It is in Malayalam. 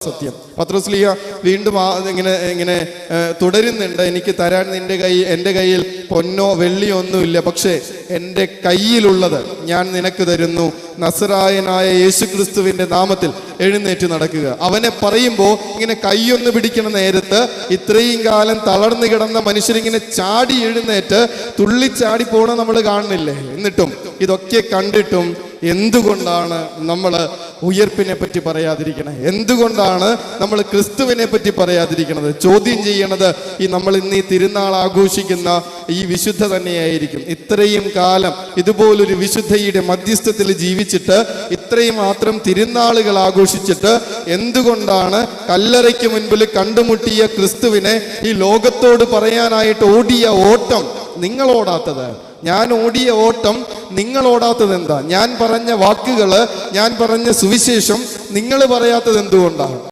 സത്യം. പത്രോസ്ലീഹ വീണ്ടും ഇങ്ങനെ തുടരുന്നുണ്ട്. എനിക്ക് തരാൻ എൻ്റെ കയ്യിൽ പൊന്നോ വെള്ളിയോ ഒന്നുമില്ല, പക്ഷേ എൻ്റെ കയ്യിലുള്ളത് ഞാൻ നിനക്ക് തരുന്നു. നസറായനായ യേശുക്രിസ്തുവിന്റെ നാമത്തിൽ എഴുന്നേറ്റ് നടക്കുക. അവനെ പറയുമ്പോൾ ഇങ്ങനെ കൈയൊന്ന് പിടിക്കണ നേരത്ത് ഇത്രയും കാലം തളർന്നു കിടന്ന മനുഷ്യരിങ്ങനെ ചാടി എഴുന്നേറ്റ് തുള്ളിച്ചാടി പോണ നമ്മൾ കാണുന്നില്ലേ? എന്നിട്ടും ഇതൊക്കെ കണ്ടിട്ടും എന്തുകൊണ്ടാണ് നമ്മൾ ഉയർപ്പിനെ പറ്റി പറയാതിരിക്കണത്? എന്തുകൊണ്ടാണ് നമ്മൾ ക്രിസ്തുവിനെ പറ്റി പറയാതിരിക്കണത്? ചോദ്യം ചെയ്യണത് നമ്മൾ ഇന്ന് ഈ തിരുനാൾ ആഘോഷിക്കുന്ന ഈ വിശുദ്ധ തന്നെയായിരിക്കും. ഇത്രയും കാലം ഇതുപോലൊരു വിശുദ്ധയുടെ മധ്യസ്ഥത്തിൽ ജീവിച്ചിട്ട് ഇത്രയും മാത്രം തിരുനാളുകൾ ആഘോഷിച്ചിട്ട് എന്തുകൊണ്ടാണ് കല്ലറയ്ക്ക് മുൻപിൽ കണ്ടുമുട്ടിയ ക്രിസ്തുവിനെ ഈ ലോകത്തോട് പറയാനായിട്ട് ഓടിയ ഓട്ടം നിങ്ങൾ ഓടാത്തത്? ഞാൻ ഓടിയ ഓട്ടം നിങ്ങൾ ഓടാത്തത് എന്താ? ഞാൻ പറഞ്ഞ വാക്കുകള്, ഞാൻ പറഞ്ഞ സുവിശേഷം നിങ്ങൾ പറയാത്തത് എന്തുകൊണ്ടാണ്?